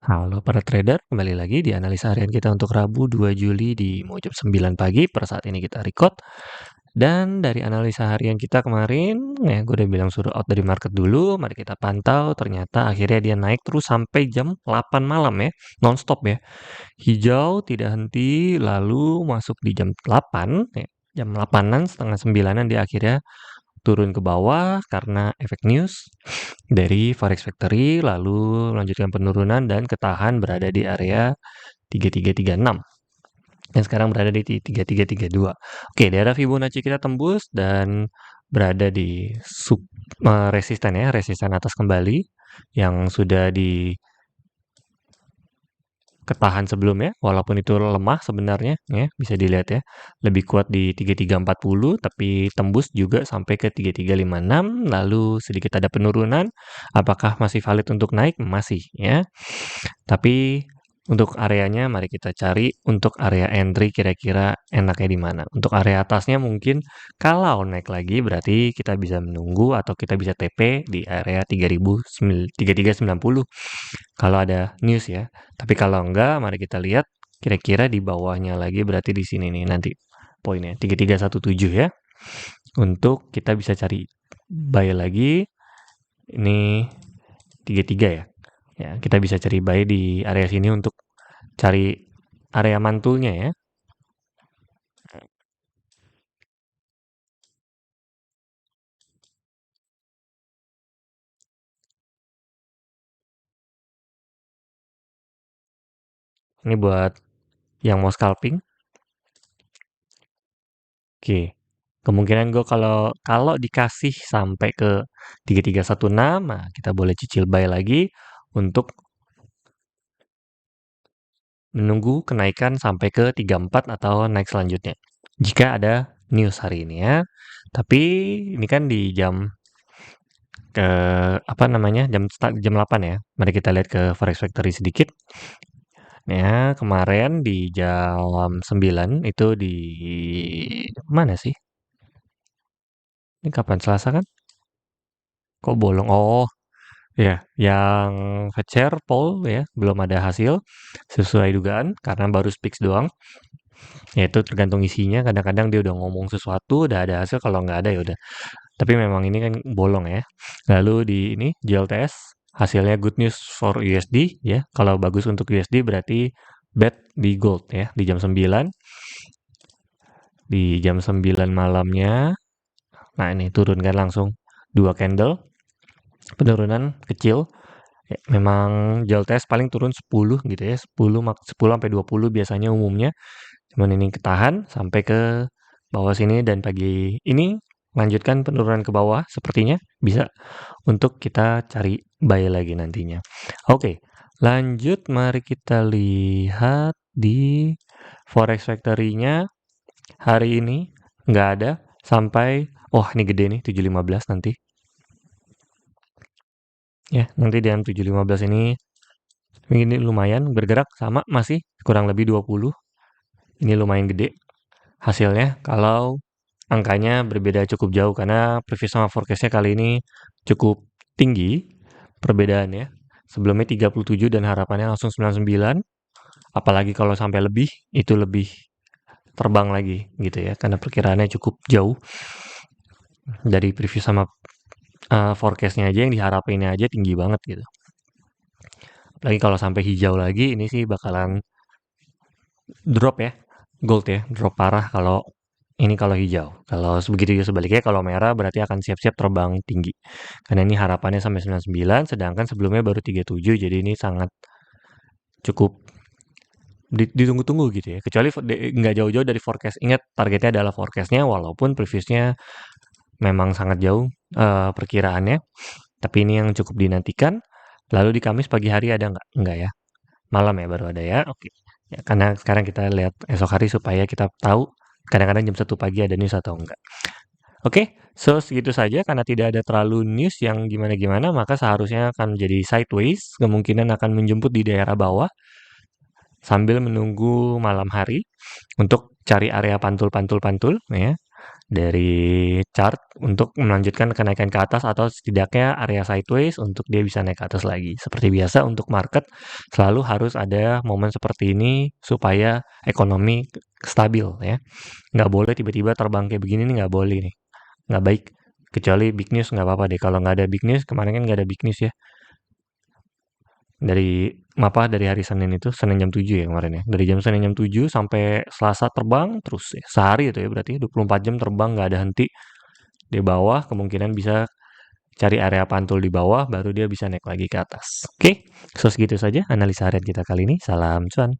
Halo para trader, kembali lagi di analisa harian kita untuk Rabu 2 Juli di mau jam 9 pagi per saat ini kita record. Dan dari analisa harian kita kemarin, ya gue udah bilang suruh out dari market dulu, mari kita pantau, ternyata akhirnya dia naik terus sampai jam 8 malam ya, non-stop ya. Hijau tidak henti, lalu masuk di jam 8, ya, jam 8-an, setengah 9-an dia akhirnya turun ke bawah karena efek news dari Forex Factory, lalu melanjutkan penurunan dan ketahan berada di area 3336 dan sekarang berada di 3332. Oke, daerah Fibonacci kita tembus dan berada di resisten ya, resisten atas kembali yang sudah di ketahan sebelumnya, walaupun itu lemah sebenarnya ya, bisa dilihat ya. Lebih kuat di 3340 tapi tembus juga sampai ke 3356, lalu sedikit ada penurunan. Apakah masih valid untuk naik? Masih ya. Tapi untuk areanya mari kita cari untuk area entry kira-kira enaknya di mana. Untuk area atasnya mungkin kalau naik lagi berarti kita bisa menunggu atau kita bisa TP di area 3390 kalau ada news ya. Tapi kalau enggak, mari kita lihat kira-kira di bawahnya lagi berarti di sini nih nanti poinnya 3317 ya. Untuk kita bisa cari buy lagi ini 33 ya. Ya, kita bisa cari buy di area sini untuk cari area mantulnya ya. Ini buat yang mau scalping. Oke. Kemungkinan gue kalau kalau dikasih sampai ke 3316, nah kita boleh cicil buy lagi untuk menunggu kenaikan sampai ke 34 atau naik selanjutnya. Jika ada news hari ini ya. Tapi ini kan di jam ke apa namanya? Jam 8 ya. Mari kita lihat ke Forex Factory sedikit. Ya, kemarin di jam 9 itu di mana sih? Ini kapan? Selasa kan? Kok bolong? Oh, ya, yang share poll ya, belum ada hasil sesuai dugaan karena baru speaks doang. Ya itu tergantung isinya. Kadang-kadang dia udah ngomong sesuatu, udah ada hasil. Kalau nggak ada ya udah. Tapi memang ini kan bolong ya. Lalu di ini JLTS hasilnya good news for USD ya. Kalau bagus untuk USD berarti bad di gold ya di jam 9. Di jam 9 malamnya. Nah, ini turun kan langsung dua candle. Penurunan kecil. Ya, memang JLTS paling turun 10 gitu ya. 10 sampai 20 biasanya umumnya. Cuman ini ketahan sampai ke bawah sini dan pagi ini lanjutkan penurunan ke bawah sepertinya bisa untuk kita cari buy lagi nantinya. Oke, lanjut mari kita lihat di Forex Factory-nya hari ini nggak ada sampai ini gede nih 715 nanti. Ya, nanti di 715 ini lumayan bergerak sama masih kurang lebih 20. Ini lumayan gede hasilnya kalau angkanya berbeda cukup jauh karena previous sama forecast-nya kali ini cukup tinggi perbedaannya. Sebelumnya 37 dan harapannya langsung 99. Apalagi kalau sampai lebih, itu lebih terbang lagi gitu ya karena perkiraannya cukup jauh dari previous sama forecast-nya aja yang diharapinnya aja tinggi banget gitu. Apalagi kalau sampai hijau lagi ini sih bakalan drop ya. Gold ya, drop parah kalau ini kalau hijau. Kalau begitu juga sebaliknya kalau merah berarti akan siap-siap terbang tinggi. Karena ini harapannya sampai 99 sedangkan sebelumnya baru 37 jadi ini sangat cukup ditunggu-tunggu gitu ya. Kecuali nggak jauh-jauh dari forecast. Ingat targetnya adalah forecastnya walaupun previousnya memang sangat jauh perkiraannya. Tapi ini yang cukup dinantikan. Lalu di Kamis pagi hari ada nggak? Nggak ya. Malam ya baru ada ya. Oke. Ya, karena sekarang kita lihat esok hari supaya kita tahu kadang-kadang jam 1 pagi ada news atau enggak. Oke, so segitu saja karena tidak ada terlalu news yang gimana-gimana maka seharusnya akan menjadi sideways, kemungkinan akan menjemput di daerah bawah sambil menunggu malam hari untuk cari area pantul-pantul-pantul ya. dari chart untuk melanjutkan kenaikan ke atas atau setidaknya area sideways untuk dia bisa naik ke atas lagi. Seperti biasa untuk market selalu harus ada momen seperti ini supaya ekonomi stabil ya. Nggak boleh tiba-tiba terbang kayak begini nih, nggak boleh nih. Nggak baik. Kecuali big news nggak apa-apa deh. Kalau nggak ada big news, kemarin kan nggak ada big news ya. Dari hari Senin itu, Senin jam 7 ya kemarin ya. Dari jam Senin jam 7 sampai Selasa terbang terus ya. Sehari itu ya berarti 24 jam terbang nggak ada henti. Di bawah kemungkinan bisa cari area pantul di bawah baru dia bisa naik lagi ke atas. Oke, so segitu saja analisa harian kita kali ini. Salam cuan.